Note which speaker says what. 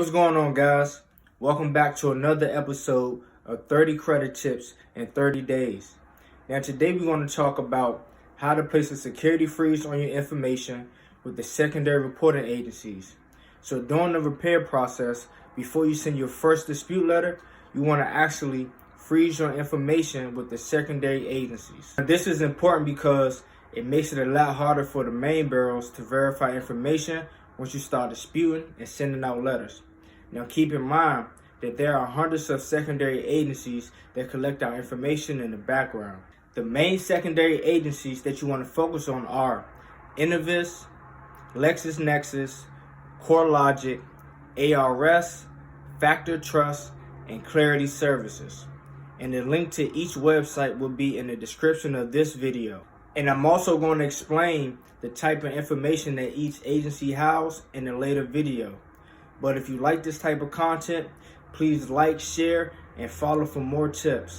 Speaker 1: What's going on, guys? Welcome back to another episode of 30 credit tips in 30 days. Now today we're going to talk about how to place a security freeze on your information with the secondary reporting agencies. So during the repair process, before you send your first dispute letter, you want to actually freeze your information with the secondary agencies. Now, this is important because it makes it a lot harder for the main bureaus to verify information once you start disputing and sending out letters. Now keep in mind that there are hundreds of secondary agencies that collect our information in the background. The main secondary agencies that you want to focus on are Innovis, LexisNexis, Corelogic, ARS, Factor Trust, and Clarity Services. And the link to each website will be in the description of this video. And I'm also going to explain the type of information that each agency houses in a later video. But if you like this type of content, please like, share, and follow for more tips.